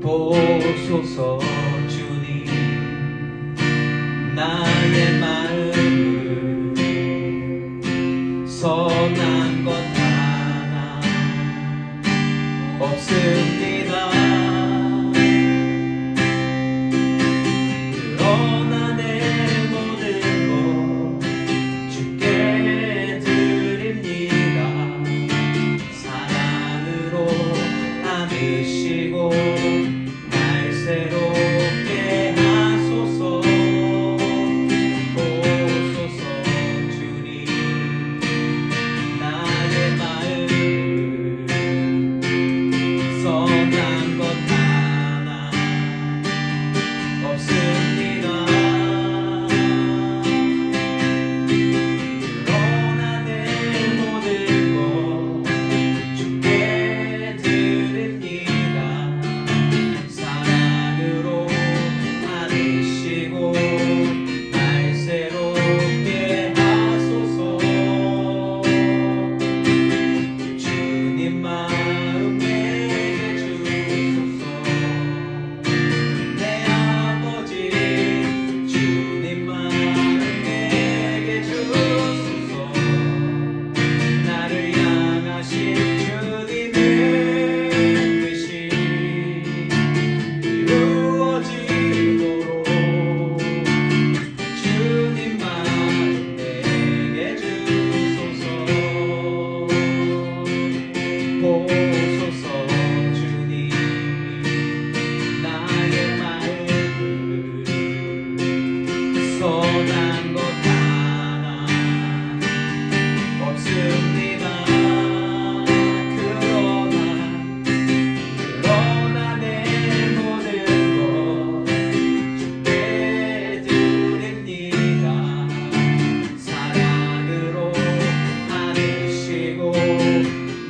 보소서 주님 나의 마음을 선한 것 하나 없습니다. 그러나 내 모든 것 주께 드립니다. 사랑으로 안으시고 날 새롭게 하소서. 보소서 주님 나의 마음 선한 것 하나 없습니다. 그러나 내 모든 것 주께 드립니다. 사랑으로 안으시고 날 새롭게 하소서. 주님 마음 내게 주소서. 내 아버지 주님 마음 내게 주소서. 나를 향하신 주님의 뜻이 이루어지도록 주님 마음 내게 주소서. 보소서 주님 나의 마음을 선한 것 하나 없습니다. 그러나 내 모든 것 주께 드립니다. 사랑으로 안으시고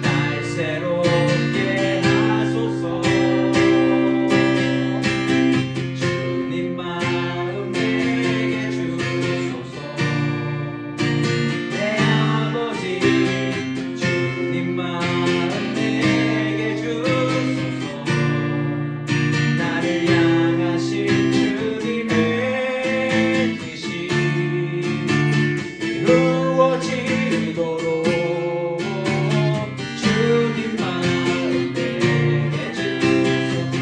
날 새롭게 하소서. 주님 마음 내게 주소서. 내 아버지 주님 마음 내게 주소서. 나를 향하신 주님의 뜻이 이루어지도록 주님 마음 내게 주소서.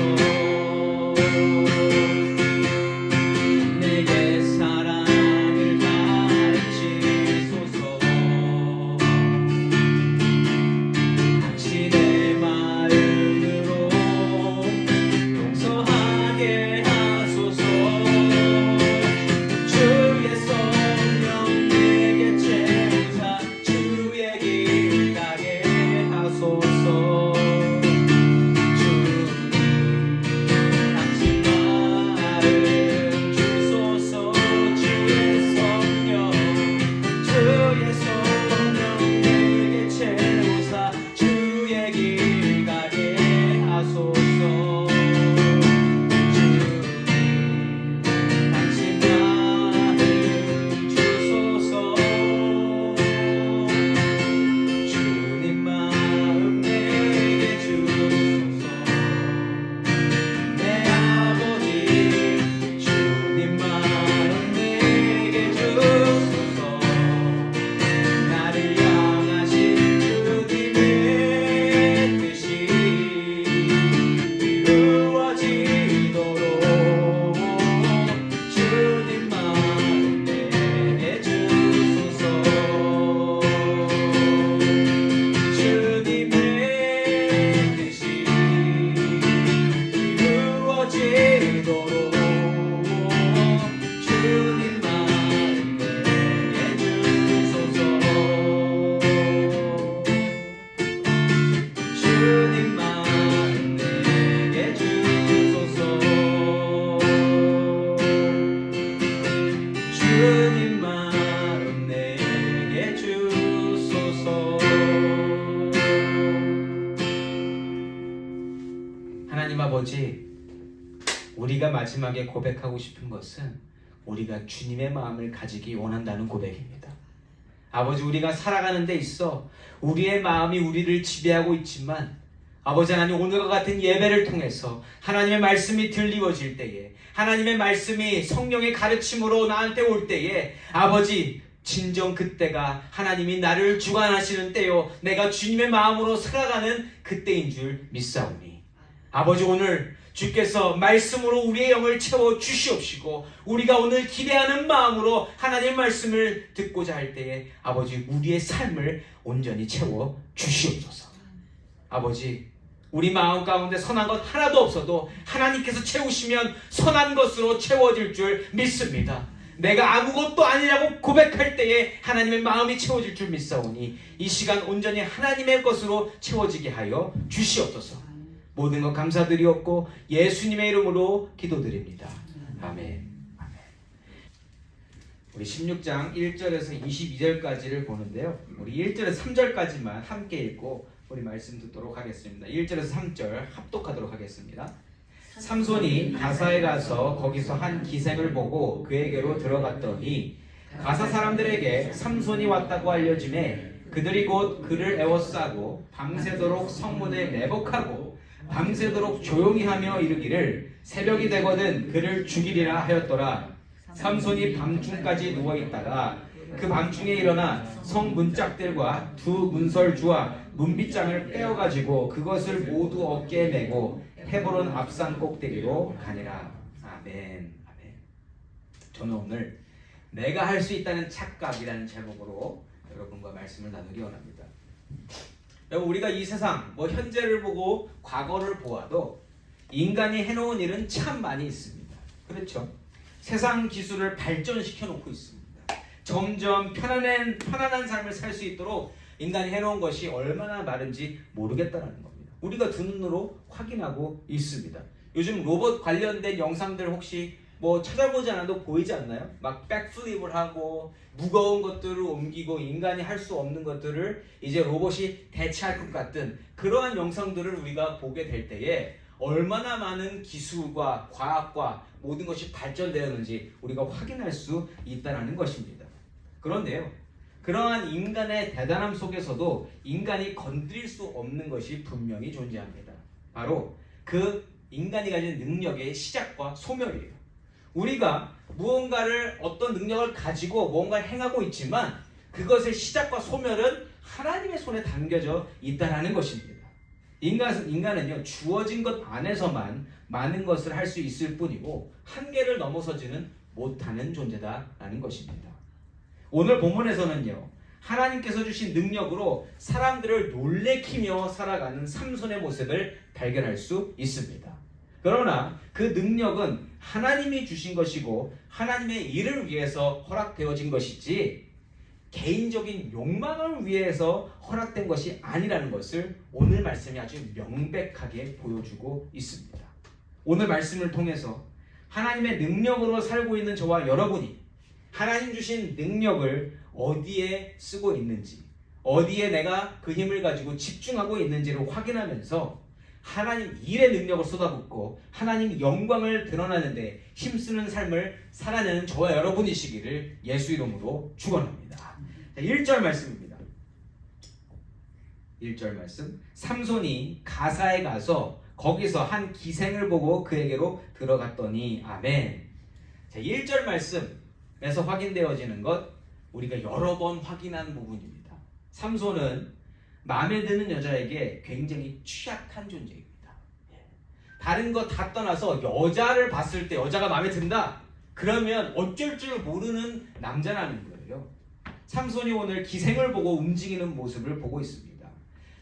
내게 사랑을 가르치소서. 당신의 마음으로 용서하게 하소서. 주의 성령 내게 채우사 주의 길 가게 하소서. 주님 당신 마음 주소서. 주의 성령 내게 채우사 주의 길 가게 하소서. 주님 당신 마음 주소서. 주님 마음 내게 주소서. 내 아버지 주님 마음 내게 주소서. 나를 향하신 주님의 뜻이 이루어지도록 주님 마음 내게 주소서. 주님의 뜻이 이루어지도록 주님 마음 내게 주소서. 주님 마음 내게 주소서. 주님 마음 내게 주소서. 하나님 아버지, 우리가 마지막에 고백하고 싶은 것은 우리가 주님의 마음을 가지기 원한다는 고백입니다. 아버지, 우리가 살아가는 데 있어 우리의 마음이 우리를 지배하고 있지만 아버지 하나님, 오늘과 같은 예배를 통해서 하나님의 말씀이 들리워질 때에, 하나님의 말씀이 성령의 가르침으로 나한테 올 때에, 아버지 진정 그때가 하나님이 나를 주관하시는 때요, 내가 주님의 마음으로 살아가는 그때인 줄 믿사오니, 아버지 오늘 주께서 말씀으로 우리의 영을 채워 주시옵시고, 우리가 오늘 기대하는 마음으로 하나님의 말씀을 듣고자 할 때에 아버지 우리의 삶을 온전히 채워 주시옵소서. 아버지, 우리 마음 가운데 선한 것 하나도 없어도 하나님께서 채우시면 선한 것으로 채워질 줄 믿습니다. 내가 아무것도 아니라고 고백할 때에 하나님의 마음이 채워질 줄 믿사오니, 이 시간 온전히 하나님의 것으로 채워지게 하여 주시옵소서. 모든 것 감사드리옵고 예수님의 이름으로 기도드립니다. 아멘. 아멘. 우리 16장 1절에서 22절까지를 보는데요, 우리 1절에서 3절까지만 함께 읽고 우리 말씀 듣도록 하겠습니다. 1절에서 3절 합독하도록 하겠습니다. 삼손이 가사에 가서 거기서 한 기생을 보고 그에게로 들어갔더니 가사 사람들에게 삼손이 왔다고 알려지매 그들이 곧 그를 에워싸고 밤새도록 성문에 매복하고 밤새도록 조용히 하며 이르기를 새벽이 되거든 그를 죽이리라 하였더라. 삼손이 밤중까지 누워있다가 그 밤중에 일어나 성 문짝들과 두 문설주와 문빗장을 떼어가지고 그것을 모두 어깨에 메고 헤브론 앞산 꼭대기로 가니라. 아멘. 아멘. 저는 오늘 내가 할 수 있다는 착각이라는 제목으로 여러분과 말씀을 나누기 원합니다. 여러분, 우리가 이 세상 현재를 보고 과거를 보아도 인간이 해놓은 일은 참 많이 있습니다. 그렇죠? 세상 기술을 발전시켜 놓고 있습니다. 점점 편안한 삶을 살 수 있도록 인간이 해놓은 것이 얼마나 많은지 모르겠다는 겁니다. 우리가 두 눈으로 확인하고 있습니다. 요즘 로봇 관련된 영상들 혹시 찾아보지 않아도 보이지 않나요? 막 백플립을 하고 무거운 것들을 옮기고 인간이 할 수 없는 것들을 이제 로봇이 대체할 것 같은 그러한 영상들을 우리가 보게 될 때에 얼마나 많은 기술과 과학과 모든 것이 발전되었는지 우리가 확인할 수 있다는 것입니다. 그런데요, 그러한 인간의 대단함 속에서도 인간이 건드릴 수 없는 것이 분명히 존재합니다. 바로 그 인간이 가진 능력의 시작과 소멸이에요. 우리가 무언가를, 어떤 능력을 가지고 무언가를 행하고 있지만 그것의 시작과 소멸은 하나님의 손에 담겨져 있다는 것입니다. 인간은요, 주어진 것 안에서만 많은 것을 할 수 있을 뿐이고 한계를 넘어서지는 못하는 존재다라는 것입니다. 오늘 본문에서는요, 하나님께서 주신 능력으로 사람들을 놀래키며 살아가는 삼손의 모습을 발견할 수 있습니다. 그러나 그 능력은 하나님이 주신 것이고 하나님의 일을 위해서 허락되어진 것이지 개인적인 욕망을 위해서 허락된 것이 아니라는 것을 오늘 말씀이 아주 명백하게 보여주고 있습니다. 오늘 말씀을 통해서 하나님의 능력으로 살고 있는 저와 여러분이 하나님 주신 능력을 어디에 쓰고 있는지, 어디에 내가 그 힘을 가지고 집중하고 있는지를 확인하면서 하나님 일의 능력을 쏟아붓고 하나님 영광을 드러나는데 힘쓰는 삶을 살아내는 저와 여러분이시기를 예수 이름으로 축원합니다. 1절 말씀입니다. 1절 말씀. 삼손이 가사에 가서 거기서 한 기생을 보고 그에게로 들어갔더니. 아멘. 1절 말씀에서 확인되어지는 것, 우리가 여러 번 확인한 부분입니다. 삼손은 마음에 드는 여자에게 굉장히 취약한 존재입니다. 다른 거 다 떠나서 여자를 봤을 때 여자가 마음에 든다? 그러면 어쩔 줄 모르는 남자라는 거예요. 삼손이 오늘 기생을 보고 움직이는 모습을 보고 있습니다.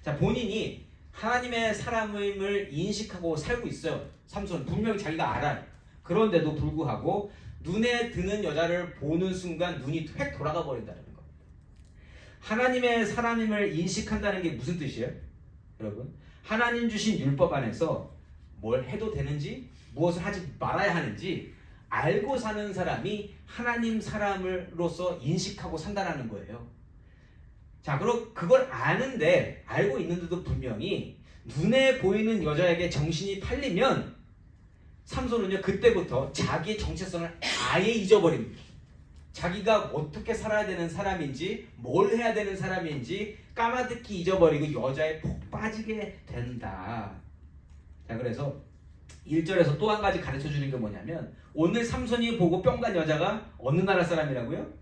자, 본인이 하나님의 사람임을 인식하고 살고 있어요. 삼손 분명히 자기가 알아요. 그런데도 불구하고 눈에 드는 여자를 보는 순간 눈이 획 돌아가 버린다는 거예요. 하나님의 사람임을 인식한다는 게 무슨 뜻이에요? 여러분, 하나님 주신 율법 안에서 뭘 해도 되는지, 무엇을 하지 말아야 하는지 알고 사는 사람이 하나님 사람으로서 인식하고 산다는 거예요. 자, 그럼 그걸 아는데, 알고 있는데도 분명히 눈에 보이는 여자에게 정신이 팔리면 삼손은요, 그때부터 자기의 정체성을 아예 잊어버립니다. 자기가 어떻게 살아야 되는 사람인지, 뭘 해야 되는 사람인지 까마득히 잊어버리고 여자에 푹 빠지게 된다. 자, 그래서 1절에서 또 한 가지 가르쳐 주는 게 뭐냐면, 오늘 삼손이 보고 뿅 간 여자가 어느 나라 사람이라고요?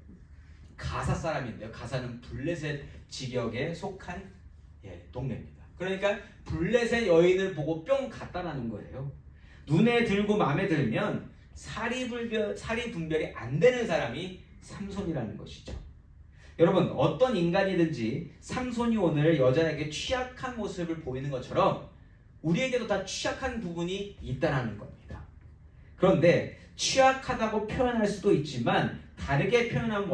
가사 사람인데요. 가사는 블레셋 지역에 속한 동네입니다. 그러니까 블레셋 여인을 보고 뿅 갔다라는 거예요. 눈에 들고 마음에 들면 사리 분별이 안 되는 사람이 삼손이라는 것이죠. 여러분, 어떤 인간이든지 삼손이 오늘 여자에게 취약한 모습을 보이는 것처럼 우리에게도 다 취약한 부분이 있다는 겁니다. 그런데 취약하다고 표현할 수도 있지만 다르게 표현하면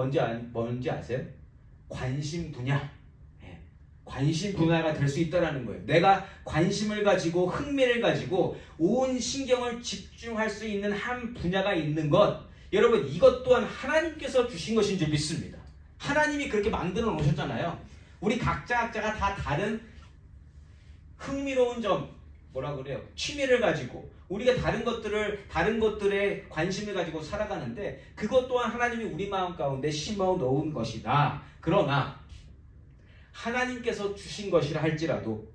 뭔지 아세요? 관심 분야. 관심 분야가 될 수 있다는 거예요. 내가 관심을 가지고 흥미를 가지고 온 신경을 집중할 수 있는 한 분야가 있는 것, 여러분, 이것 또한 하나님께서 주신 것인 줄 믿습니다. 하나님이 그렇게 만들어 놓으셨잖아요. 우리 각자가 다 다른 흥미로운 점, 취미를 가지고 우리가 다른 것들에 관심을 가지고 살아가는데, 그것 또한 하나님이 우리 마음 가운데 심어 놓은 것이다. 그러나 하나님께서 주신 것이라 할지라도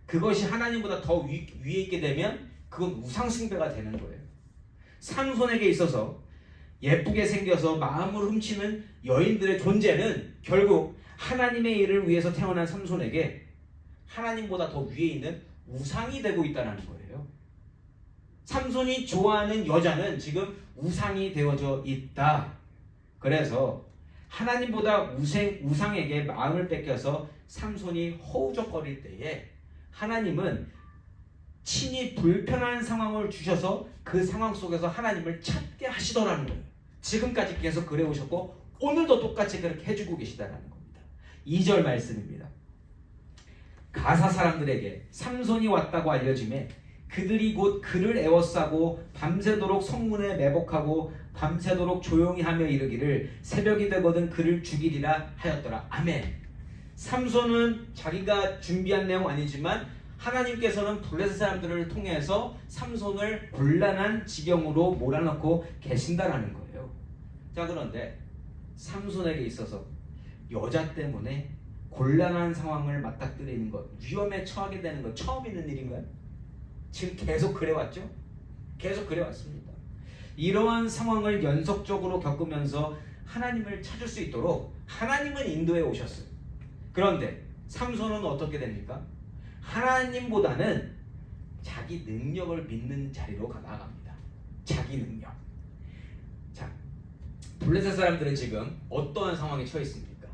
그것이 하나님보다 더 위에 있게 되면 그건 우상숭배가 되는 거예요. 삼손에게 있어서 예쁘게 생겨서 마음을 훔치는 여인들의 존재는 결국 하나님의 일을 위해서 태어난 삼손에게 하나님보다 더 위에 있는 우상이 되고 있다는 거예요. 삼손이 좋아하는 여자는 지금 우상이 되어져 있다. 그래서 하나님보다 우상에게 마음을 뺏겨서 삼손이 허우적거릴 때에 하나님은 친히 불편한 상황을 주셔서 그 상황 속에서 하나님을 찾게 하시더라는 거예요. 지금까지 계속 그래 오셨고 오늘도 똑같이 그렇게 해주고 계시다는 겁니다. 2절 말씀입니다. 가사 사람들에게 삼손이 왔다고 알려짐에 그들이 곧 그를 애워싸고 밤새도록 성문에 매복하고 밤새도록 조용히 하며 이르기를 새벽이 되거든 그를 죽이리라 하였더라. 아멘. 삼손은 자기가 준비한 내용 아니지만 하나님께서는 블레셋 사람들을 통해서 삼손을 곤란한 지경으로 몰아넣고 계신다라는 거예요. 자, 그런데 삼손에게 있어서 여자 때문에 곤란한 상황을 맞닥뜨리는 것, 위험에 처하게 되는 것 처음 있는 일인가요? 지금 계속 그래왔죠? 계속 그래왔습니다. 이러한 상황을 연속적으로 겪으면서 하나님을 찾을 수 있도록 하나님은 인도해 오셨어요. 그런데 삼손은 어떻게 됩니까? 하나님보다는 자기 능력을 믿는 자리로 나아갑니다. 자기 능력. 자, 블레셋 사람들은 지금 어떠한 상황에 처해 있습니까?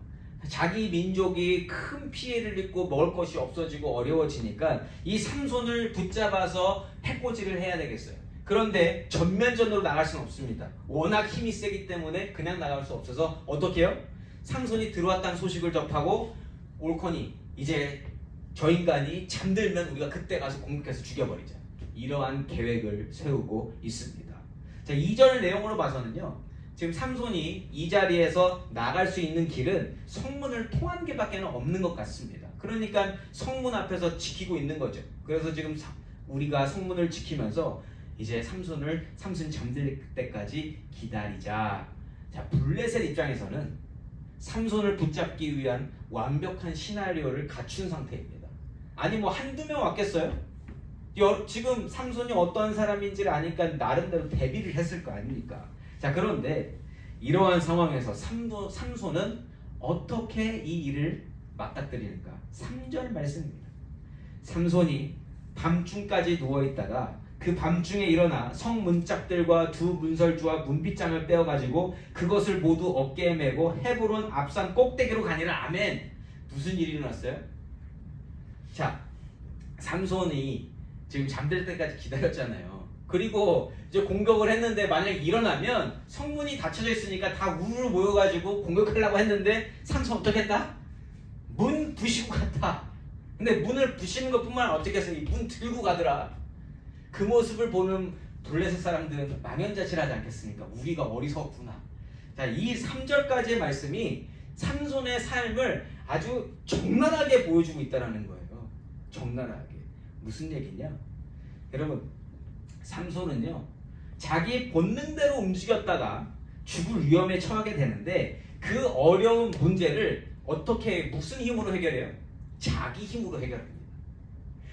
자기 민족이 큰 피해를 입고 먹을 것이 없어지고 어려워지니까 이 삼손을 붙잡아서 해코지를 해야 되겠어요. 그런데 전면전으로 나갈 수는 없습니다. 워낙 힘이 세기 때문에 그냥 나갈 수 없어서 어떻게 해요? 삼손이 들어왔다는 소식을 접하고 옳거니 이제 저 인간이 잠들면 우리가 그때 가서 공격해서 죽여버리자. 이러한 계획을 세우고 있습니다. 자, 2절 내용으로 봐서는요, 지금 삼손이 이 자리에서 나갈 수 있는 길은 성문을 통한 게밖에 없는 것 같습니다. 그러니까 성문 앞에서 지키고 있는 거죠. 그래서 지금 우리가 성문을 지키면서 이제 삼손 잠들 때까지 기다리자. 자, 블레셋 입장에서는 삼손을 붙잡기 위한 완벽한 시나리오를 갖춘 상태입니다. 아니 뭐 한두 명 왔겠어요? 지금 삼손이 어떠한 사람인지를 아니까 나름대로 대비를 했을 거 아닙니까? 자, 그런데 이러한 상황에서 삼손은 어떻게 이 일을 맞닥뜨리는가? 3절 말씀입니다. 삼손이 밤중까지 누워있다가 그 밤중에 일어나 성 문짝들과 두 문설주와 문빗장을 빼어가지고 그것을 모두 어깨에 메고 헤브론 앞산 꼭대기로 가니라. 아멘. 무슨 일이 일어났어요? 자, 삼손이 지금 잠들 때까지 기다렸잖아요. 그리고 이제 공격을 했는데 만약에 일어나면 성문이 닫혀져 있으니까 다 우르르 모여가지고 공격하려고 했는데 삼손 어떻게 했다? 문 부시고 갔다. 근데 문을 부시는 것뿐만 아니라 어떻게 했어요? 문 들고 가더라. 그 모습을 보는 블레셋 사람들은 망연자실하지 않겠습니까? 우리가 어리석구나. 자, 이 3절까지의 말씀이 삼손의 삶을 아주 적나라하게 보여주고 있다는 거예요. 적나라하게. 무슨 얘기냐? 여러분, 삼손은요, 자기 본능대로 움직였다가 죽을 위험에 처하게 되는데 그 어려운 문제를 어떻게 무슨 힘으로 해결해요? 자기 힘으로 해결합니다.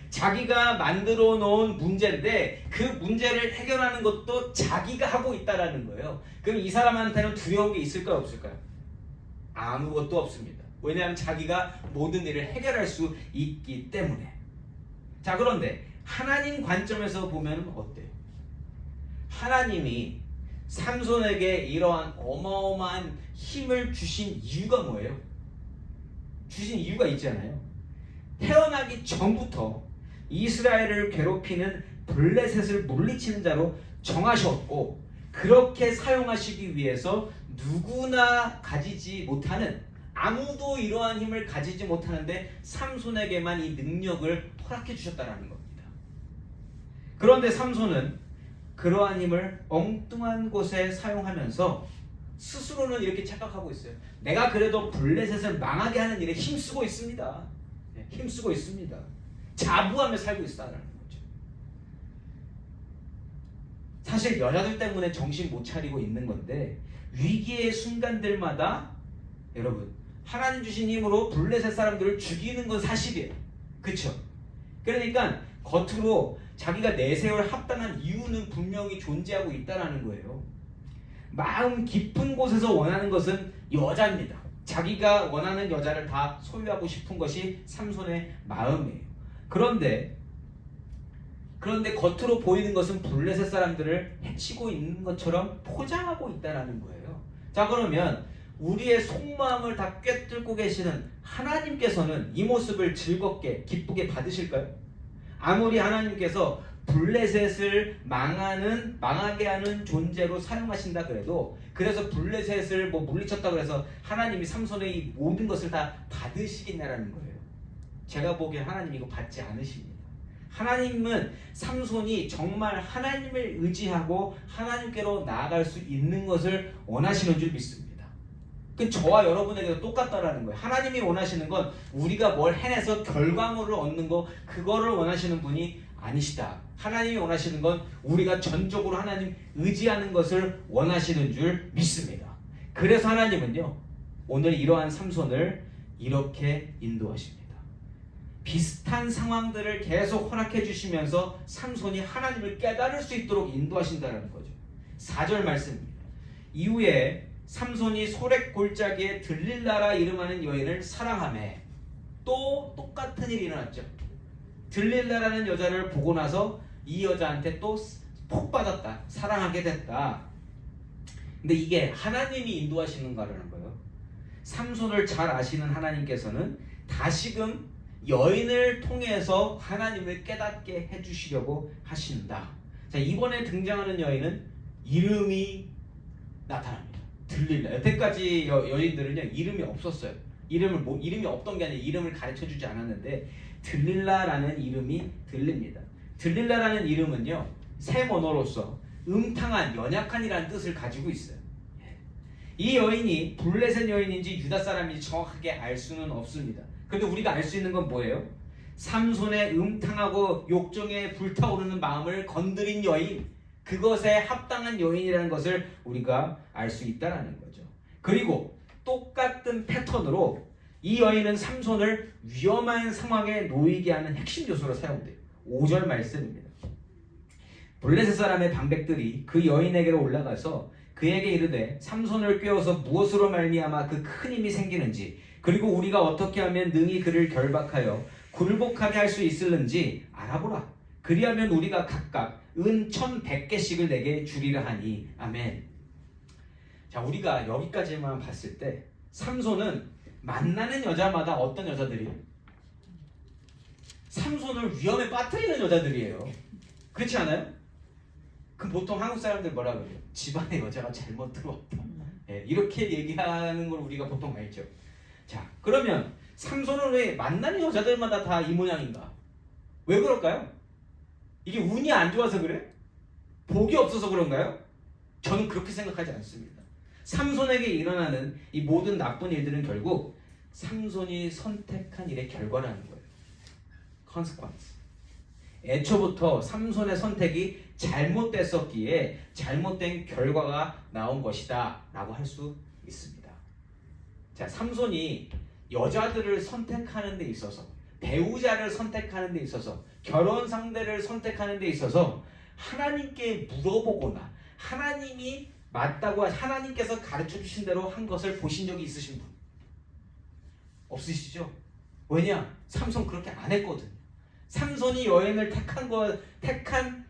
자기가 만들어 놓은 문제인데 그 문제를 해결하는 것도 자기가 하고 있다라는 거예요. 그럼 이 사람한테는 두려운 게 있을까요, 없을까요? 아무것도 없습니다. 왜냐하면 자기가 모든 일을 해결할 수 있기 때문에. 자, 그런데 하나님 관점에서 보면 어때요? 하나님이 삼손에게 이러한 어마어마한 힘을 주신 이유가 뭐예요? 주신 이유가 있잖아요. 태어나기 전부터 이스라엘을 괴롭히는 블레셋을 물리치는 자로 정하셨고, 그렇게 사용하시기 위해서 누구나 가지지 못하는, 아무도 이러한 힘을 가지지 못하는데 삼손에게만 이 능력을 허락해 주셨다는 겁니다. 그런데 삼손은 그러한 힘을 엉뚱한 곳에 사용하면서 스스로는 이렇게 착각하고 있어요. 내가 그래도 블레셋을 망하게 하는 일에 힘쓰고 있습니다. 힘쓰고 있습니다. 자부하며 살고 있다는 거죠. 사실 여자들 때문에 정신 못 차리고 있는 건데, 위기의 순간들마다 여러분 하나님 주신 힘으로 블레셋 사람들을 죽이는 건 사실이에요. 그렇죠? 그러니까 겉으로 자기가 내세울 합당한 이유는 분명히 존재하고 있다는 거예요. 마음 깊은 곳에서 원하는 것은 여자입니다. 자기가 원하는 여자를 다 소유하고 싶은 것이 삼손의 마음이에요. 그런데 겉으로 보이는 것은 블레셋 사람들을 해치고 있는 것처럼 포장하고 있다는 거예요. 자, 그러면 우리의 속마음을 다 꿰뚫고 계시는 하나님께서는 이 모습을 즐겁게 기쁘게 받으실까요? 아무리 하나님께서 블레셋을 망하게 하는 존재로 사용하신다 그래도, 그래서 블레셋을 물리쳤다 그래서 하나님이 삼손의 이 모든 것을 다 받으시겠냐라는 거예요. 제가 보기엔 하나님 이거 받지 않으십니다. 하나님은 삼손이 정말 하나님을 의지하고 하나님께로 나아갈 수 있는 것을 원하시는 줄 믿습니다. 그 저와 여러분에게도 똑같다라는 거예요. 하나님이 원하시는 건 우리가 뭘 해내서 결과물을 얻는 거, 그거를 원하시는 분이 아니시다. 하나님이 원하시는 건 우리가 전적으로 하나님 의지하는 것을 원하시는 줄 믿습니다. 그래서 하나님은요, 오늘 이러한 삼손을 이렇게 인도하십니다. 비슷한 상황들을 계속 허락해 주시면서 삼손이 하나님을 깨달을 수 있도록 인도하신다는 거죠. 4절 말씀입니다. 이후에 삼손이 소렉 골짜기에 들릴라라 이름하는 여인을 사랑하매, 또 똑같은 일이 일어났죠. 들릴라라는 여자를 보고 나서 이 여자한테 또 복 받았다, 사랑하게 됐다. 근데 이게 하나님이 인도하시는 거라는 거예요. 삼손을 잘 아시는 하나님께서는 다시금 여인을 통해서 하나님을 깨닫게 해주시려고 하신다. 자, 이번에 등장하는 여인은 이름이 나타납니다. 들릴라. 여태까지 여인들은요, 이름이 없었어요. 이름이 없던 게 아니라 이름을 가르쳐주지 않았는데 들릴라라는 이름이 들립니다. 들릴라라는 이름은요, 세 언어로서 음탕한, 연약한이라는 뜻을 가지고 있어요. 이 여인이 블레셋 여인인지 유다 사람인지 정확하게 알 수는 없습니다. 그런데 우리가 알 수 있는 건 뭐예요? 삼손의 음탕하고 욕정에 불타오르는 마음을 건드린 여인, 그것에 합당한 여인이라는 것을 우리가 알 수 있다는 거죠. 그리고 똑같은 패턴으로 이 여인은 삼손을 위험한 상황에 놓이게 하는 핵심 요소로 사용돼요. 5절 말씀입니다. 블레셋 사람의 방백들이 그 여인에게로 올라가서 그에게 이르되 삼손을 꿰어서 무엇으로 말미암아 그 큰 힘이 생기는지, 그리고 우리가 어떻게 하면 능히 그를 결박하여 굴복하게 할 수 있을는지 알아보라. 그리하면 우리가 각각 은 1,100개씩을 내게 주리라 하니. 아멘. 자, 우리가 여기까지만 봤을 때 삼손은 만나는 여자마다 어떤 여자들이에요? 삼손을 위험에 빠뜨리는 여자들이에요. 그렇지 않아요? 그럼 보통 한국 사람들 뭐라 그래요? 집안에 여자가 잘못 들어왔다. 이렇게 얘기하는 걸 우리가 보통 알죠. 자, 그러면 삼손은 왜 만나는 여자들마다 다 이 모양인가? 왜 그럴까요? 이게 운이 안 좋아서 그래? 복이 없어서 그런가요? 저는 그렇게 생각하지 않습니다. 삼손에게 일어나는 이 모든 나쁜 일들은 결국 삼손이 선택한 일의 결과라는 거예요. consequence. 애초부터 삼손의 선택이 잘못됐었기에 잘못된 결과가 나온 것이다 라고 할 수 있습니다. 자, 삼손이 여자들을 선택하는 데 있어서, 배우자를 선택하는 데 있어서, 결혼 상대를 선택하는 데 있어서 하나님께 물어보거나 하나님이 맞다고 하나님께서 가르쳐 주신 대로 한 것을 보신 적이 있으신 분 없으시죠? 왜냐? 삼손 그렇게 안 했거든요. 삼손이 여행을 택한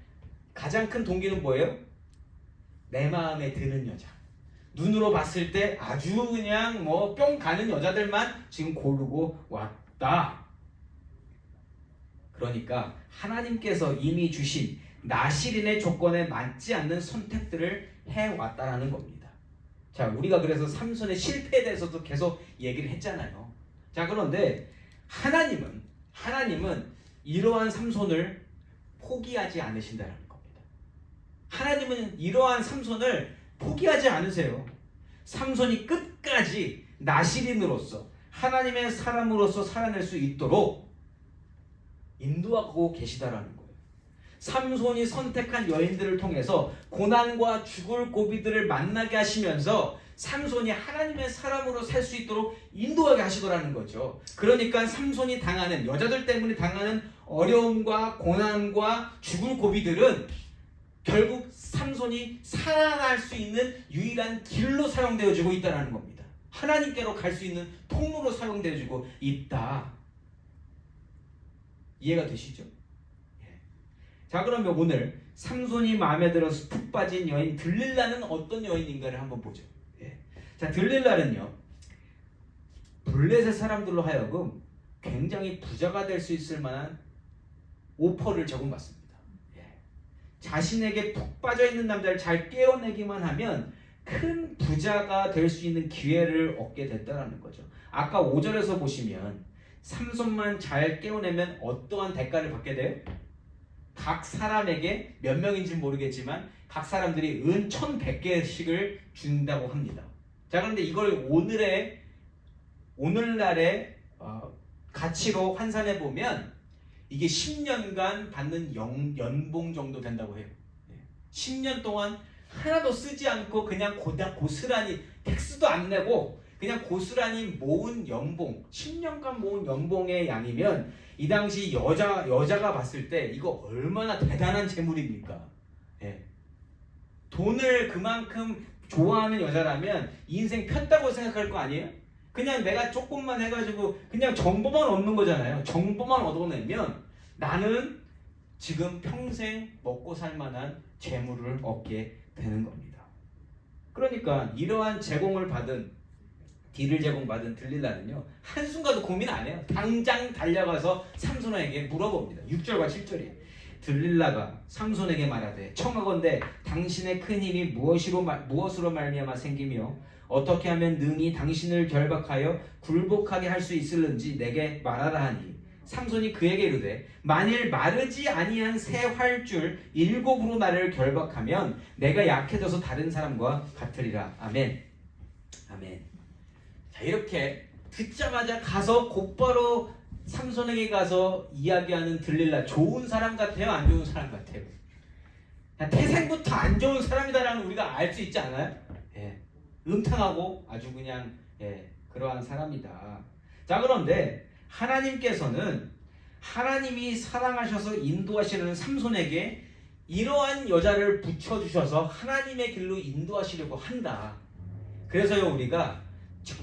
가장 큰 동기는 뭐예요? 내 마음에 드는 여자, 눈으로 봤을 때 아주 그냥 뭐 뿅 가는 여자들만 지금 고르고 왔다. 그러니까 하나님께서 이미 주신 나실인의 조건에 맞지 않는 선택들을 해왔다라는 겁니다. 자, 우리가 그래서 삼손의 실패에 대해서도 계속 얘기를 했잖아요. 자, 그런데 하나님은 이러한 삼손을 포기하지 않으신다는 겁니다. 하나님은 이러한 삼손을 포기하지 않으세요. 삼손이 끝까지 나실인으로서 하나님의 사람으로서 살아낼 수 있도록 인도하고 계시다라는 거예요. 삼손이 선택한 여인들을 통해서 고난과 죽을 고비들을 만나게 하시면서 삼손이 하나님의 사람으로 살 수 있도록 인도하게 하시더라는 거죠. 그러니까 삼손이 당하는, 여자들 때문에 당하는 어려움과 고난과 죽을 고비들은 결국 삼손이 살아날 수 있는 유일한 길로 사용되어지고 있다는 겁니다. 하나님께로 갈 수 있는 통로로 사용되어지고 있다. 이해가 되시죠? 자, 그러면 오늘 삼손이 마음에 들어서 푹 빠진 여인 들릴라는 어떤 여인인가를 한번 보죠. 자, 들릴라는요, 블레셋 사람들로 하여금 굉장히 부자가 될 수 있을 만한 오퍼를 제공받습니다. 자신에게 푹 빠져있는 남자를 잘 깨어내기만 하면 큰 부자가 될 수 있는 기회를 얻게 됐다는 거죠. 아까 5절에서 보시면 삼손만 잘 깨어내면 어떠한 대가를 받게 돼요? 각 사람에게 몇 명인지 모르겠지만 각 사람들이 은 1100개씩을 준다고 합니다. 자, 그런데 이걸 오늘날의 가치로 환산해 보면 이게 10년간 받는 연봉 정도 된다고 해요. 10년 동안 하나도 쓰지 않고 그냥 고스란히 텍스도 안 내고 그냥 고스란히 모은 연봉, 10년간 모은 연봉의 양이면 이 당시 여자가 봤을 때 이거 얼마나 대단한 재물입니까? 돈을 그만큼 좋아하는 여자라면 인생 폈다고 생각할 거 아니에요? 그냥 내가 조금만 해가지고 그냥 정보만 얻는 거잖아요. 정보만 얻어내면 나는 지금 평생 먹고 살 만한 재물을 얻게 되는 겁니다. 그러니까 이러한 딜을 제공받은 들릴라는요, 한순간도 고민 안 해요. 당장 달려가서 삼손에게 물어봅니다. 6절과 7절이에요. 들릴라가 삼손에게 말하되 청하건대 당신의 큰 힘이 무엇으로 말미암아 생기며 어떻게 하면 능히 당신을 결박하여 굴복하게 할 수 있을는지 내게 말하라 하니 삼손이 그에게 이르되 만일 마르지 아니한 새 활줄 7으로 나를 결박하면 내가 약해져서 다른 사람과 같으리라. 아멘. 아멘. 자, 이렇게 듣자마자 가서 곧바로 삼손에게 가서 이야기하는 들릴라, 좋은 사람 같아요? 안 좋은 사람 같아요? 태생부터 안 좋은 사람이다라는 우리가 알 수 있지 않아요? 음탕하고 아주 그냥 그러한 사람이다. 자, 그런데 하나님께서는 하나님이 사랑하셔서 인도하시는 삼손에게 이러한 여자를 붙여주셔서 하나님의 길로 인도하시려고 한다. 그래서요, 우리가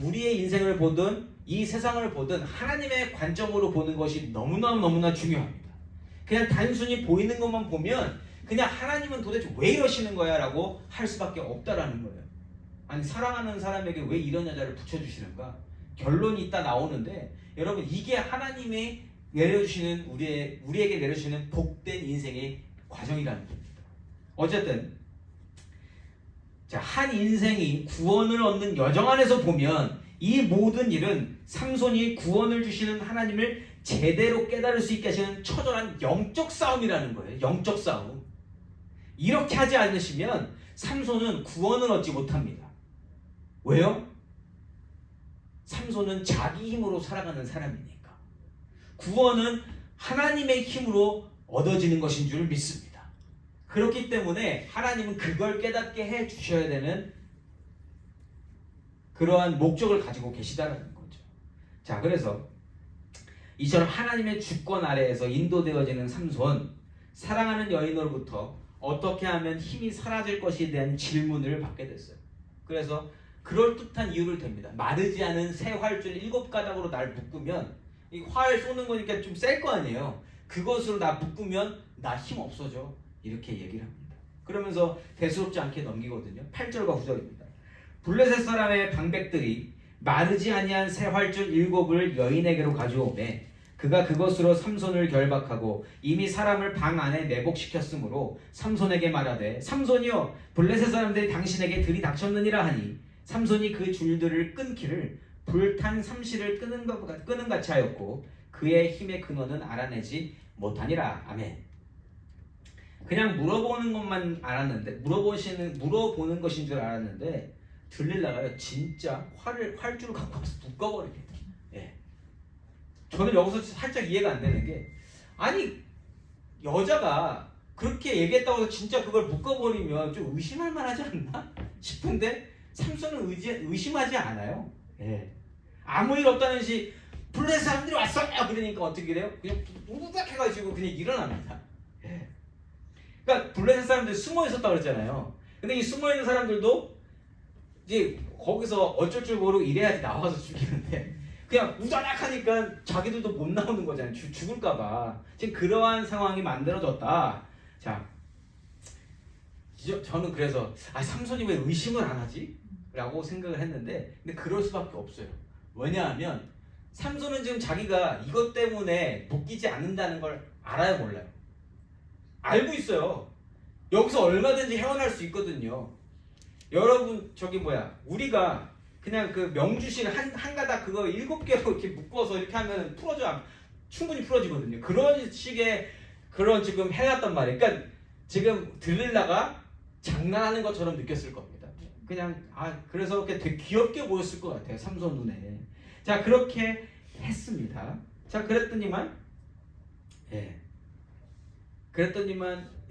우리의 인생을 보든 이 세상을 보든 하나님의 관점으로 보는 것이 너무나 중요합니다. 그냥 단순히 보이는 것만 보면 그냥 하나님은 도대체 왜 이러시는 거야 라고 할 수밖에 없다라는 거예요. 아니, 사랑하는 사람에게 왜 이런 여자를 붙여주시는가? 결론이 있다 나오는데, 여러분, 이게 하나님이 내려주시는 우리에게 내려주시는 복된 인생의 과정이라는 겁니다. 어쨌든 자, 한 인생이 구원을 얻는 여정 안에서 보면 이 모든 일은 삼손이 구원을 주시는 하나님을 제대로 깨달을 수 있게 하시는 처절한 영적 싸움이라는 거예요. 영적 싸움. 이렇게 하지 않으시면 삼손은 구원을 얻지 못합니다. 왜요? 삼손은 자기 힘으로 살아가는 사람이니까. 구원은 하나님의 힘으로 얻어지는 것인 줄 믿습니다. 그렇기 때문에 하나님은 그걸 깨닫게 해 주셔야 되는 그러한 목적을 가지고 계시다는 거죠. 자, 그래서 이처럼 하나님의 주권 아래에서 인도되어지는 삼손, 사랑하는 여인으로부터 어떻게 하면 힘이 사라질 것에 대한 질문을 받게 됐어요. 그래서 그럴듯한 이유를 댑니다. 마르지 않은 새 활줄 7가닥으로 날 묶으면, 이 활 쏘는 거니까 좀 셀 거 아니에요. 그것으로 나 묶으면 나 힘 없어져. 이렇게 얘기를 합니다. 그러면서 대수롭지 않게 넘기거든요. 8절과 9절입니다. 블레셋 사람의 방백들이 마르지 아니한 새 활줄 7을 여인에게로 가져오매 그가 그것으로 삼손을 결박하고 이미 사람을 방 안에 내복시켰으므로 삼손에게 말하되 삼손이여 블레셋 사람들이 당신에게 들이닥쳤느니라 하니 삼손이 그 줄들을 끊기를 불탄 삼시를 끄는 같이 하였고 그의 힘의 근원은 알아내지 못하니라. 아멘. 그냥 물어보는 것만 알았는데 물어보는 것인 줄 알았는데 들릴라가요 진짜 활줄을 갖고 와서 묶어버리겠다. 예. 저는 여기서 살짝 이해가 안 되는 게, 아니 여자가 그렇게 얘기했다고 해서 진짜 그걸 묶어버리면 좀 의심할 만하지 않나 싶은데 삼손은 의심하지 않아요. 예. 아무 일 없다는 시 블레셋 사람들이 왔어요. 그러니까 어떻게 돼요? 그냥 우두닥 해가지고 그냥 일어납니다. 예. 그러니까 블레셋 사람들 숨어 있었다고 그랬잖아요. 근데 이 숨어 있는 사람들도 이제 거기서 어쩔 줄 모르고 이래야지 나와서 죽이는데 그냥 우다닥 하니까 자기들도 못 나오는 거잖아요. 죽을까봐. 지금 그러한 상황이 만들어졌다. 자, 저는 그래서 삼손이 왜 의심을 안 하지? 라고 생각을 했는데 근데 그럴 수밖에 없어요. 왜냐하면 삼손은 지금 자기가 이것 때문에 묶이지 않는다는 걸 알아요, 몰라요? 알고 있어요. 여기서 얼마든지 헤어날 수 있거든요. 여러분 우리가 그냥 그 명주실 한 가닥 그거 7개로 이렇게 묶어서 이렇게 하면 충분히 풀어지거든요. 그런 식의 그런 지금 해놨단 말이에요. 그러니까 지금 들릴라가 장난하는 것처럼 느꼈을 겁니다. 그냥 그래서 이렇게 되게 귀엽게 보였을 것 같아요. 삼손 눈에. 자, 그렇게 했습니다. 자, 그랬더니만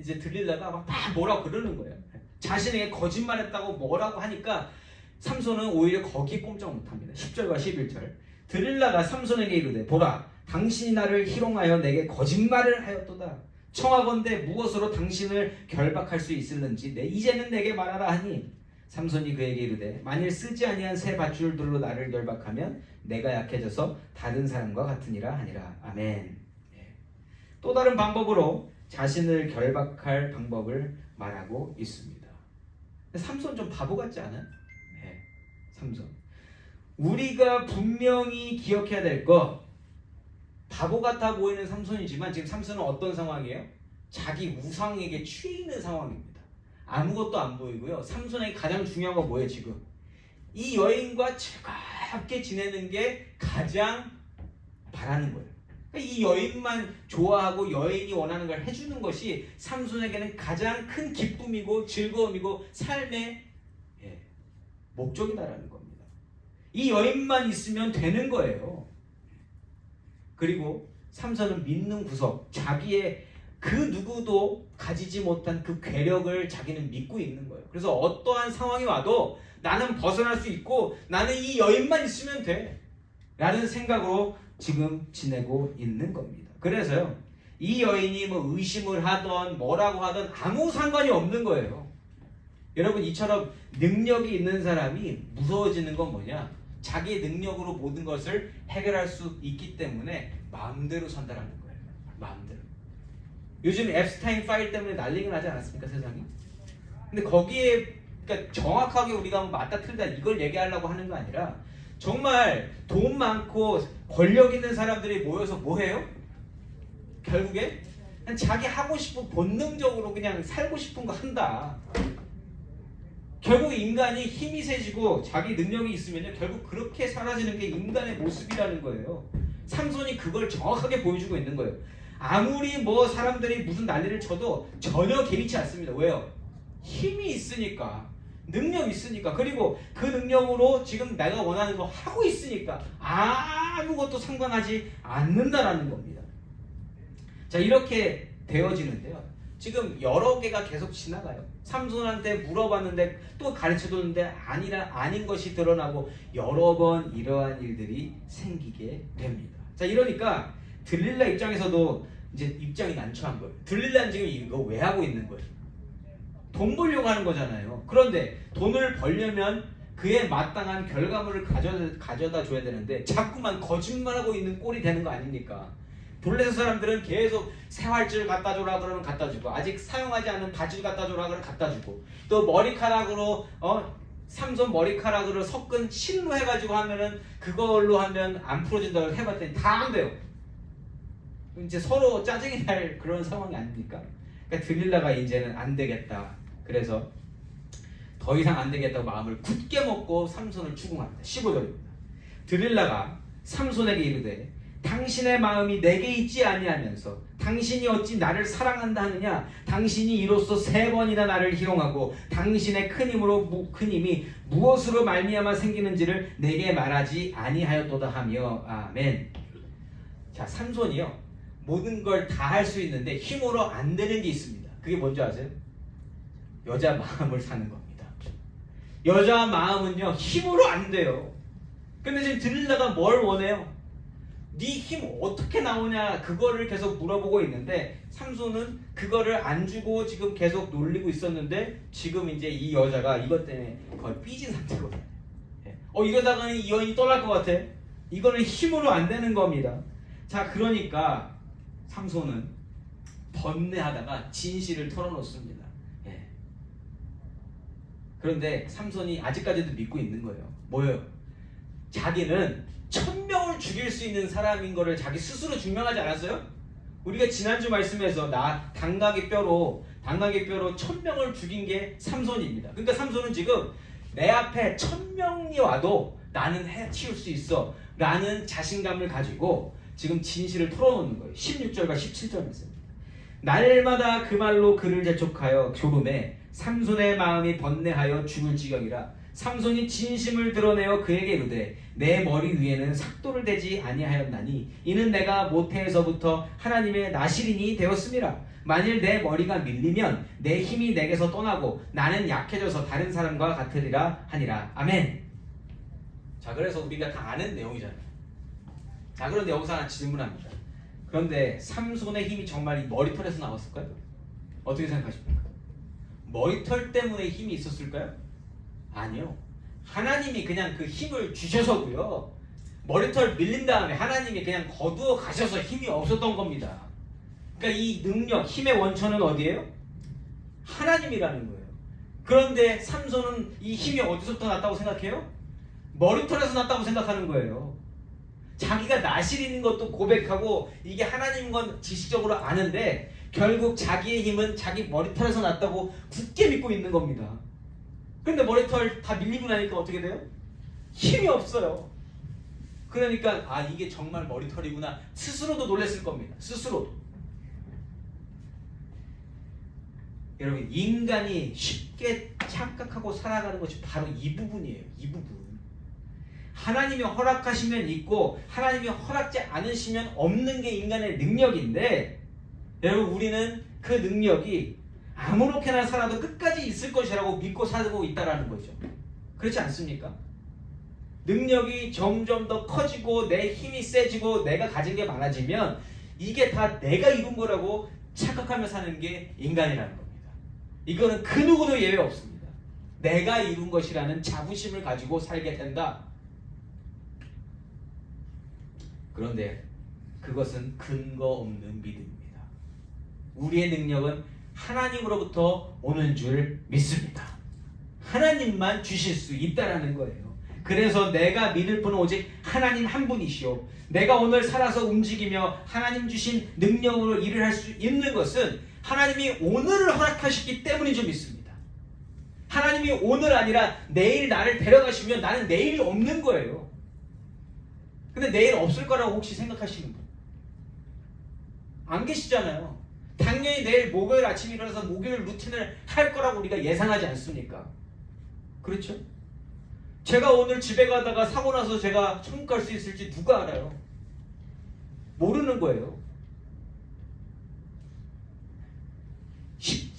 이제 들릴라가 막 뭐라고 그러는 거예요. 자신에게 거짓말했다고 뭐라고 하니까 삼손은 오히려 거기 꼼짝 못합니다. 10절과 11절. 들릴라가 삼손에게 이르되 보라 당신이 나를 희롱하여 내게 거짓말을 하였도다. 청하건대 무엇으로 당신을 결박할 수 있을는지 이제는 내게 말하라 하니 삼손이 그에게 이르되 만일 쓰지 아니한 새 밧줄들로 나를 결박하면 내가 약해져서 다른 사람과 같으니라 하니라. 아멘. 또 다른 방법으로 자신을 결박할 방법을 말하고 있습니다. 삼손 좀 바보 같지 않아요? 네, 삼손. 우리가 분명히 기억해야 될 거, 바보 같아 보이는 삼손이지만 지금 삼손은 어떤 상황이에요? 자기 우상에게 취해 있는 상황입니다. 아무것도 안 보이고요. 삼손에게 가장 중요한 건 뭐예요 지금? 이 여인과 즐겁게 지내는 게 가장 바라는 거예요. 이 여인만 좋아하고 여인이 원하는 걸 해주는 것이 삼손에게는 가장 큰 기쁨이고 즐거움이고 삶의 목적이다라는 겁니다. 이 여인만 있으면 되는 거예요. 그리고 삼손은 믿는 구석, 자기의 그 누구도 가지지 못한 그 괴력을 자기는 믿고 있는 거예요. 그래서 어떠한 상황이 와도 나는 벗어날 수 있고 나는 이 여인만 있으면 돼 라는 생각으로 지금 지내고 있는 겁니다. 그래서요, 이 여인이 뭐 의심을 하던 뭐라고 하던 아무 상관이 없는 거예요. 여러분, 이처럼 능력이 있는 사람이 무서워지는 건 뭐냐? 자기 능력으로 모든 것을 해결할 수 있기 때문에 마음대로 산다라는 거예요. 마음대로. 요즘 앱스타인 파일 때문에 난리가 나지 않았습니까, 세상이? 근데 거기에 그러니까 정확하게 우리가 맞다 틀다 이걸 얘기하려고 하는 거 아니라 정말 돈 많고 권력 있는 사람들이 모여서 뭐 해요? 결국에 그냥 자기 하고 싶은 본능적으로 그냥 살고 싶은 거 한다. 결국 인간이 힘이 세지고 자기 능력이 있으면 결국 그렇게 사라지는 게 인간의 모습이라는 거예요. 삼손이 그걸 정확하게 보여주고 있는 거예요. 아무리 뭐 사람들이 무슨 난리를 쳐도 전혀 개의치 않습니다. 왜요? 힘이 있으니까. 능력이 있으니까. 그리고 그 능력으로 지금 내가 원하는 거 하고 있으니까 아무것도 상관하지 않는다라는 겁니다. 자, 이렇게 되어지는데요. 지금 여러 개가 계속 지나가요. 삼손한테 물어봤는데 또 가르쳐줬는데 아닌 것이 드러나고 여러 번 이러한 일들이 생기게 됩니다. 자, 이러니까 들릴라 입장에서도 이제 입장이 난처한 거예요. 들릴라는 지금 이거 왜 하고 있는 거예요? 돈 벌려고 하는 거잖아요. 그런데 돈을 벌려면 그에 마땅한 결과물을 가져다 줘야 되는데 자꾸만 거짓말하고 있는 꼴이 되는 거 아닙니까? 블레셋 사람들은 계속 새활질 갖다 줘라 그러면 갖다 주고, 아직 사용하지 않은 바질 갖다 줘라 그러면 갖다 주고, 또 머리카락으로 삼손 머리카락으로 섞은 실로 해가지고 하면은 그걸로 하면 안 풀어진다고 해봤더니 다 안 돼요. 이제 서로 짜증이 날 그런 상황이 아닙니까? 그러니까 들릴라가 이제는 안 되겠다. 그래서 더 이상 안 되겠다고 마음을 굳게 먹고 삼손을 추궁합니다. 15절입니다. 들릴라가 삼손에게 이르되 당신의 마음이 내게 있지 아니하면서 당신이 어찌 나를 사랑한다 하느냐? 당신이 이로써 3번이나 나를 희롱하고 당신의 큰 힘이 무엇으로 말미암아 생기는지를 내게 말하지 아니하였도다 하며. 아멘. 자, 삼손이요, 모든 걸 다 할 수 있는데 힘으로 안 되는 게 있습니다. 그게 뭔지 아세요? 여자 마음을 사는 겁니다. 여자 마음은요, 힘으로 안 돼요. 근데 지금 들릴라가 뭘 원해요? 네 힘 어떻게 나오냐, 그거를 계속 물어보고 있는데 삼손은 그거를 안 주고 지금 계속 놀리고 있었는데 지금 이제 이 여자가 이것 때문에 거의 삐진 상태거든요. 이러다가는 이 여인이 떠날 것 같아. 이거는 힘으로 안 되는 겁니다. 자, 그러니까 삼손은 번뇌하다가 진실을 털어놓습니다. 그런데 삼손이 아직까지도 믿고 있는 거예요. 뭐예요? 자기는 1000명을 죽일 수 있는 사람인 거를 자기 스스로 증명하지 않았어요? 우리가 지난주 말씀에서 당나귀 뼈로 1000명을 죽인 게 삼손입니다. 그러니까 삼손은 지금 내 앞에 1000명이 와도 나는 해치울 수 있어 라는 자신감을 가지고 지금 진실을 털어놓는 거예요. 16절과 17절 말씀입니다. 날마다 그 말로 그를 재촉하여 졸음에 삼손의 마음이 번뇌하여 죽을 지경이라. 삼손이 진심을 드러내어 그에게 이르되 내 머리 위에는 삭도를 대지 아니하였나니 이는 내가 모태에서부터 하나님의 나실인이 되었음이라. 만일 내 머리가 밀리면 내 힘이 내게서 떠나고 나는 약해져서 다른 사람과 같으리라 하니라. 아멘. 자, 그래서 우리가 다 아는 내용이잖아요. 자, 그런데 여기서 하나 질문합니다. 그런데 삼손의 힘이 정말 이 머리털에서 나왔을까요? 어떻게 생각하십니까? 머리털 때문에 힘이 있었을까요? 아니요. 하나님이 그냥 그 힘을 주셔서고요, 머리털 밀린 다음에 하나님이 그냥 거두어 가셔서 힘이 없었던 겁니다. 그러니까 이 능력, 힘의 원천은 어디예요? 하나님이라는 거예요. 그런데 삼손은 이 힘이 어디서부터 났다고 생각해요? 머리털에서 났다고 생각하는 거예요. 자기가 나실인 것도 고백하고 이게 하나님인 건 지식적으로 아는데 결국 자기의 힘은 자기 머리털에서 났다고 굳게 믿고 있는 겁니다. 그런데 머리털 다 밀리고 나니까 어떻게 돼요? 힘이 없어요. 그러니까 이게 정말 머리털이구나 스스로도 놀랐을 겁니다. 스스로도. 여러분, 인간이 쉽게 착각하고 살아가는 것이 바로 이 부분이에요. 이 부분. 하나님이 허락하시면 있고 하나님이 허락지 않으시면 없는 게 인간의 능력인데, 여러분, 우리는 그 능력이 아무렇게나 살아도 끝까지 있을 것이라고 믿고 살고 있다라는 거죠. 그렇지 않습니까? 능력이 점점 더 커지고 내 힘이 세지고 내가 가진 게 많아지면 이게 다 내가 이룬 거라고 착각하며 사는 게 인간이라는 겁니다. 이거는 그 누구도 예외 없습니다. 내가 이룬 것이라는 자부심을 가지고 살게 된다. 그런데 그것은 근거 없는 믿음입니다. 우리의 능력은 하나님으로부터 오는 줄 믿습니다. 하나님만 주실 수 있다라는 거예요. 그래서 내가 믿을 분은 오직 하나님 한 분이시오. 내가 오늘 살아서 움직이며 하나님 주신 능력으로 일을 할 수 있는 것은 하나님이 오늘을 허락하셨기 때문인 줄 믿습니다. 하나님이 오늘 아니라 내일 나를 데려가시면 나는 내일이 없는 거예요. 근데 내일 없을 거라고 혹시 생각하시는 분? 안 계시잖아요. 당연히 내일 목요일 아침에 일어나서 목요일 루틴을 할 거라고 우리가 예상하지 않습니까? 그렇죠? 제가 오늘 집에 가다가 사고 나서 제가 천국 갈 수 있을지 누가 알아요? 모르는 거예요.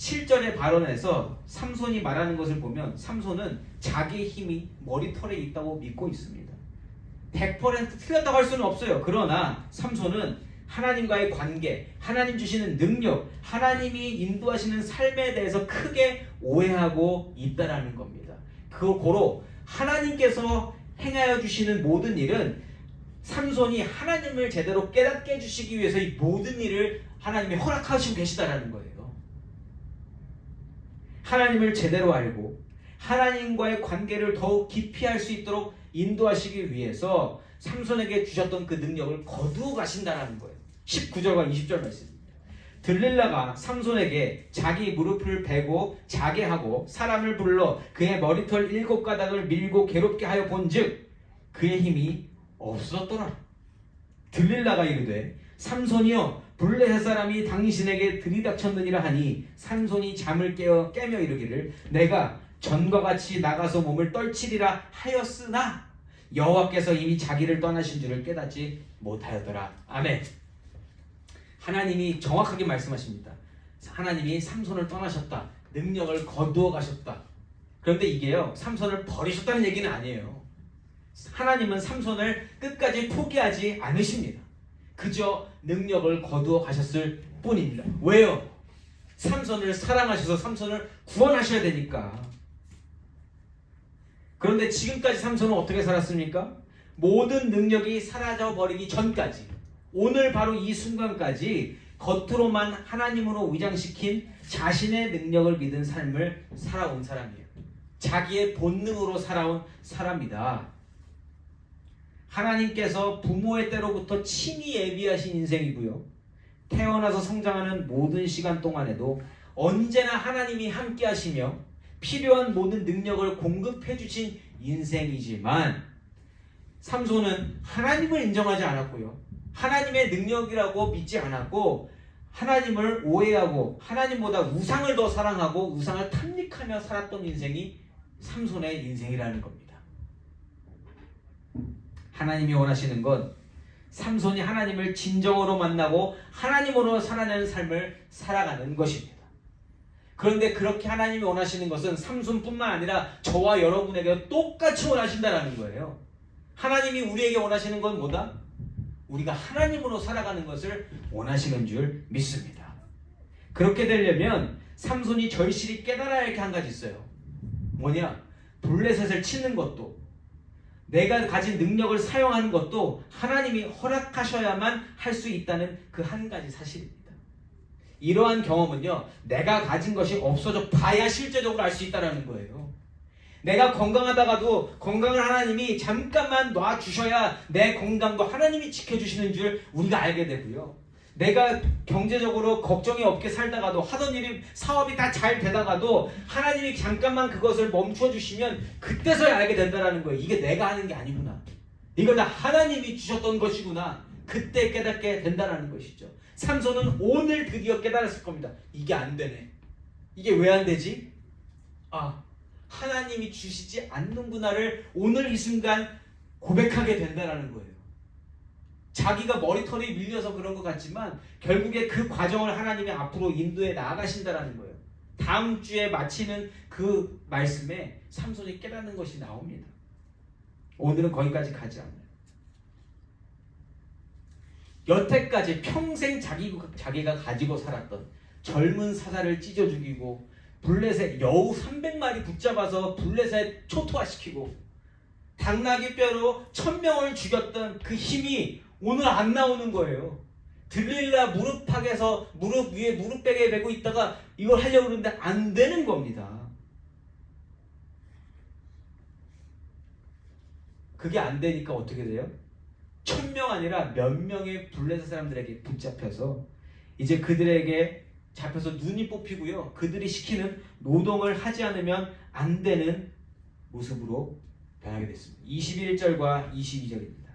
7절의 발언에서 삼손이 말하는 것을 보면 삼손은 자기의 힘이 머리털에 있다고 믿고 있습니다. 100% 틀렸다고 할 수는 없어요. 그러나 삼손은 하나님과의 관계, 하나님 주시는 능력, 하나님이 인도하시는 삶에 대해서 크게 오해하고 있다라는 겁니다. 고로 하나님께서 행하여 주시는 모든 일은 삼손이 하나님을 제대로 깨닫게 해주시기 위해서 이 모든 일을 하나님이 허락하시고 계시다라는 거예요. 하나님을 제대로 알고 하나님과의 관계를 더욱 깊이 할 수 있도록 인도하시기 위해서 삼손에게 주셨던 그 능력을 거두어 가신다는 거예요. 19절과 20절 말씀입니다. 들릴라가 삼손에게 자기 무릎을 베고 자게 하고 사람을 불러 그의 머리털 7가닥을 밀고 괴롭게 하여 본즉 그의 힘이 없었더라. 들릴라가 이르되 삼손이여 블레셋 사람이 당신에게 들이닥쳤느니라 하니 삼손이 잠을 깨며 이르기를 내가 전과 같이 나가서 몸을 떨치리라 하였으나 여호와께서 이미 자기를 떠나신 줄을 깨닫지 못하였더라. 아멘. 하나님이 정확하게 말씀하십니다. 하나님이 삼손을 떠나셨다. 능력을 거두어 가셨다. 그런데 이게요, 삼손을 버리셨다는 얘기는 아니에요. 하나님은 삼손을 끝까지 포기하지 않으십니다. 그저 능력을 거두어 가셨을 뿐입니다. 왜요? 삼손을 사랑하셔서 삼손을 구원하셔야 되니까. 그런데 지금까지 삼손은 어떻게 살았습니까? 모든 능력이 사라져버리기 전까지, 오늘 바로 이 순간까지 겉으로만 하나님으로 위장시킨 자신의 능력을 믿은 삶을 살아온 사람이에요. 자기의 본능으로 살아온 사람이다. 하나님께서 부모의 때로부터 친히 예비하신 인생이고요. 태어나서 성장하는 모든 시간 동안에도 언제나 하나님이 함께 하시며 필요한 모든 능력을 공급해 주신 인생이지만 삼손은 하나님을 인정하지 않았고요. 하나님의 능력이라고 믿지 않았고 하나님을 오해하고 하나님보다 우상을 더 사랑하고 우상을 탐닉하며 살았던 인생이 삼손의 인생이라는 겁니다. 하나님이 원하시는 건 삼손이 하나님을 진정으로 만나고 하나님으로 살아내는 삶을 살아가는 것입니다. 그런데 그렇게 하나님이 원하시는 것은 삼손뿐만 아니라 저와 여러분에게 똑같이 원하신다는 거예요. 하나님이 우리에게 원하시는 건 뭐다? 우리가 하나님으로 살아가는 것을 원하시는 줄 믿습니다. 그렇게 되려면 삼손이 절실히 깨달아야 할 게 한 가지 있어요. 뭐냐? 블레셋을 치는 것도 내가 가진 능력을 사용하는 것도 하나님이 허락하셔야만 할 수 있다는 그 한 가지 사실입니다. 이러한 경험은요, 내가 가진 것이 없어져 봐야 실제적으로 알 수 있다는 거예요. 내가 건강하다가도 건강을 하나님이 잠깐만 놔주셔야 내 건강도 하나님이 지켜주시는 줄 우리가 알게 되고요. 내가 경제적으로 걱정이 없게 살다가도 하던 일이 사업이 다 잘 되다가도 하나님이 잠깐만 그것을 멈춰주시면 그때서야 알게 된다는 거예요. 이게 내가 하는 게 아니구나. 이거 다 하나님이 주셨던 것이구나. 그때 깨닫게 된다는 것이죠. 삼손은 오늘 드디어 깨달았을 겁니다. 이게 안 되네. 이게 왜 안 되지? 하나님이 주시지 않는구나를 오늘 이 순간 고백하게 된다는 거예요. 자기가 머리털이 밀려서 그런 것 같지만 결국에 그 과정을 하나님이 앞으로 인도해 나아가신다는 거예요. 다음 주에 마치는 그 말씀에 삼손이 깨닫는 것이 나옵니다. 오늘은 거기까지 가지 않아요. 여태까지 평생 자기가 가지고 살았던 젊은 사자를 찢어 죽이고 블레셋 여우 300마리 붙잡아서 블레셋 초토화시키고 당나귀 뼈로 1000명을 죽였던 그 힘이 오늘 안 나오는 거예요. 들릴라 무릎팍에서 무릎 위에 무릎베개 메고 있다가 이걸 하려고 그러는데 안 되는 겁니다. 그게 안 되니까 어떻게 돼요? 1000명 아니라 몇 명의 블레셋 사람들에게 붙잡혀서 이제 그들에게 잡혀서 눈이 뽑히고요. 그들이 시키는 노동을 하지 않으면 안 되는 모습으로 변하게 됐습니다. 21절과 22절입니다.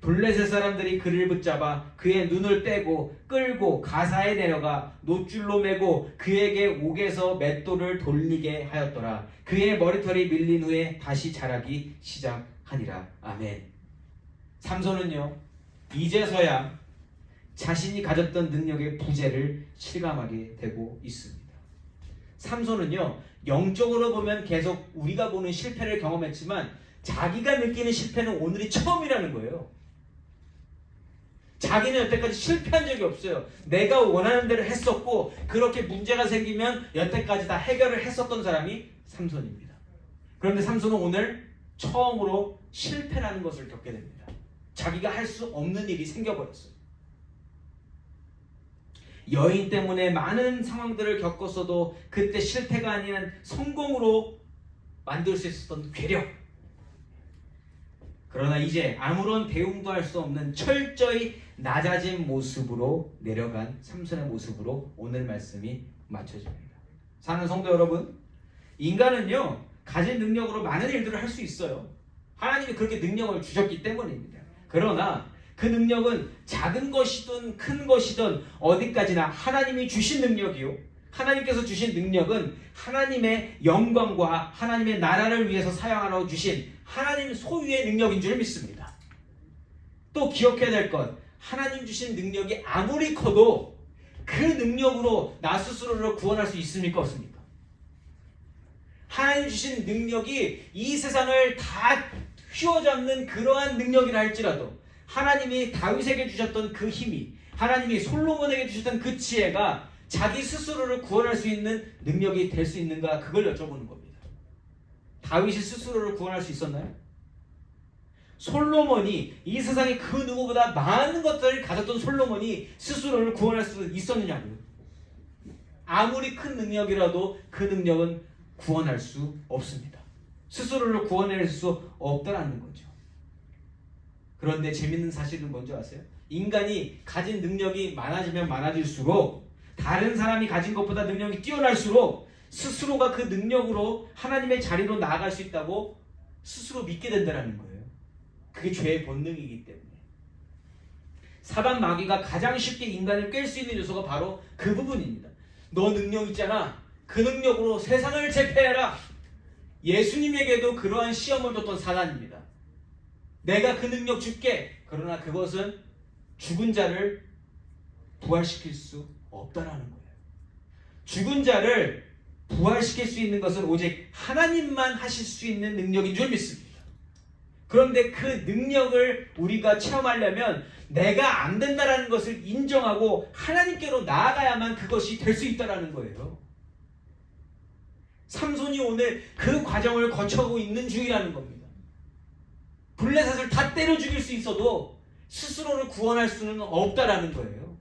블레셋 사람들이 그를 붙잡아 그의 눈을 빼고 끌고 가사에 내려가 노줄로 매고 그에게 옥에서 맷돌을 돌리게 하였더라. 그의 머리털이 밀린 후에 다시 자라기 시작하니라. 아멘. 삼손은요, 이제서야 자신이 가졌던 능력의 부재를 실감하게 되고 있습니다. 삼손은요, 영적으로 보면 계속 우리가 보는 실패를 경험했지만 자기가 느끼는 실패는 오늘이 처음이라는 거예요. 자기는 여태까지 실패한 적이 없어요. 내가 원하는 대로 했었고 그렇게 문제가 생기면 여태까지 다 해결을 했었던 사람이 삼손입니다. 그런데 삼손은 오늘 처음으로 실패라는 것을 겪게 됩니다. 자기가 할 수 없는 일이 생겨버렸어요. 여인 때문에 많은 상황들을 겪었어도 그때 실패가 아닌 성공으로 만들 수 있었던 괴력. 그러나 이제 아무런 대응도 할 수 없는 철저히 낮아진 모습으로 내려간 삼손의 모습으로 오늘 말씀이 맞춰집니다. 사는 성도 여러분, 인간은요 가진 능력으로 많은 일들을 할 수 있어요. 하나님이 그렇게 능력을 주셨기 때문입니다. 그러나 그 능력은 작은 것이든 큰 것이든 어디까지나 하나님이 주신 능력이요, 하나님께서 주신 능력은 하나님의 영광과 하나님의 나라를 위해서 사용하라고 주신 하나님 소유의 능력인 줄 믿습니다. 또 기억해야 될 것, 하나님 주신 능력이 아무리 커도 그 능력으로 나 스스로를 구원할 수 있습니까? 없습니까? 하나님 주신 능력이 이 세상을 다 휘어잡는 그러한 능력이라 할지라도 하나님이 다윗에게 주셨던 그 힘이, 하나님이 솔로몬에게 주셨던 그 지혜가 자기 스스로를 구원할 수 있는 능력이 될 수 있는가, 그걸 여쭤보는 겁니다. 다윗이 스스로를 구원할 수 있었나요? 솔로몬이, 이 세상에 그 누구보다 많은 것들을 가졌던 솔로몬이 스스로를 구원할 수 있었느냐고요. 아무리 큰 능력이라도 그 능력은 구원할 수 없습니다. 스스로를 구원할 수 없다라는 거죠. 그런데 재밌는 사실은 뭔지 아세요? 인간이 가진 능력이 많아지면 많아질수록, 다른 사람이 가진 것보다 능력이 뛰어날수록 스스로가 그 능력으로 하나님의 자리로 나아갈 수 있다고 스스로 믿게 된다는 거예요. 그게 죄의 본능이기 때문에. 사단 마귀가 가장 쉽게 인간을 깰 수 있는 요소가 바로 그 부분입니다. 너 능력 있잖아, 그 능력으로 세상을 제패해라. 예수님에게도 그러한 시험을 줬던 사단입니다. 내가 그 능력 줄게. 그러나 그것은 죽은 자를 부활시킬 수 없다라는 거예요. 죽은 자를 부활시킬 수 있는 것은 오직 하나님만 하실 수 있는 능력인 줄 믿습니다. 그런데 그 능력을 우리가 체험하려면 내가 안 된다라는 것을 인정하고 하나님께로 나아가야만 그것이 될 수 있다라는 거예요. 삼손이 오늘 그 과정을 거쳐가고 있는 중이라는 겁니다. 블레셋을 다 때려 죽일 수 있어도 스스로를 구원할 수는 없다라는 거예요.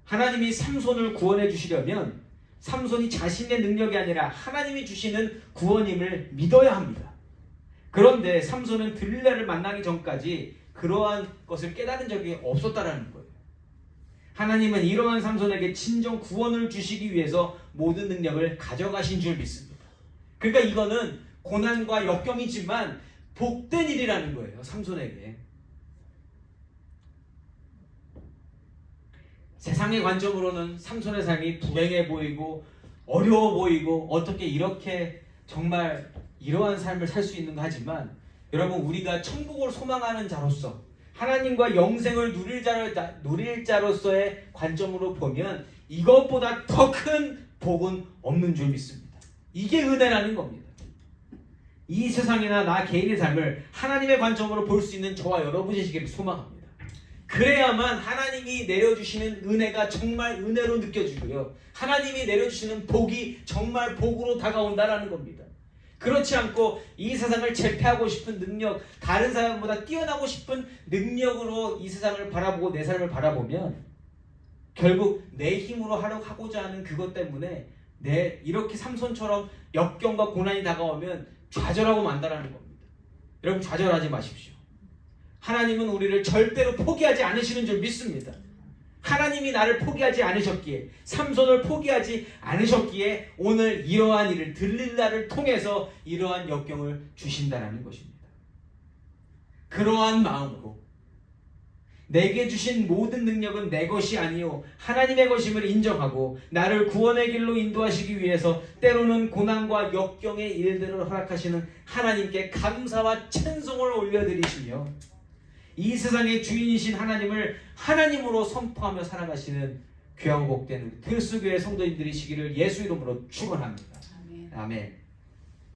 하나님이 삼손을 구원해 주시려면 삼손이 자신의 능력이 아니라 하나님이 주시는 구원임을 믿어야 합니다. 그런데 삼손은 들릴라를 만나기 전까지 그러한 것을 깨달은 적이 없었다라는 거예요. 하나님은 이러한 삼손에게 진정 구원을 주시기 위해서 모든 능력을 가져가신 줄 믿습니다. 그러니까 이거는 고난과 역경이지만 복된 일이라는 거예요. 삼손에게. 세상의 관점으로는 삼손의 삶이 불행해 보이고 어려워 보이고 어떻게 이렇게 정말 이러한 삶을 살 수 있는가 하지만, 여러분, 우리가 천국을 소망하는 자로서 하나님과 영생을 누릴 자로서의 관점으로 보면 이것보다 더 큰 복은 없는 줄 믿습니다. 이게 은혜라는 겁니다. 이 세상이나 나 개인의 삶을 하나님의 관점으로 볼 수 있는 저와 여러분이시기를 소망합니다. 그래야만 하나님이 내려주시는 은혜가 정말 은혜로 느껴지고요, 하나님이 내려주시는 복이 정말 복으로 다가온다라는 겁니다. 그렇지 않고 이 세상을 제패하고 싶은 능력, 다른 사람보다 뛰어나고 싶은 능력으로 이 세상을 바라보고 내 삶을 바라보면 결국 내 힘으로 하고자 하는 그것 때문에 이렇게 삼손처럼 역경과 고난이 다가오면 좌절하고 만다라는 겁니다. 여러분, 좌절하지 마십시오. 하나님은 우리를 절대로 포기하지 않으시는 줄 믿습니다. 하나님이 나를 포기하지 않으셨기에, 삼손을 포기하지 않으셨기에 오늘 이러한 일을, 들릴라를 통해서 이러한 역경을 주신다는 것입니다. 그러한 마음으로 내게 주신 모든 능력은 내 것이 아니요 하나님의 것임을 인정하고 나를 구원의 길로 인도하시기 위해서 때로는 고난과 역경의 일들을 허락하시는 하나님께 감사와 찬송을 올려드리시며 이 세상의 주인이신 하나님을 하나님으로 선포하며 살아가시는 귀하고 복된 우리 특수교회 성도님들이시기를 예수 이름으로 축원합니다. 아멘. 아멘.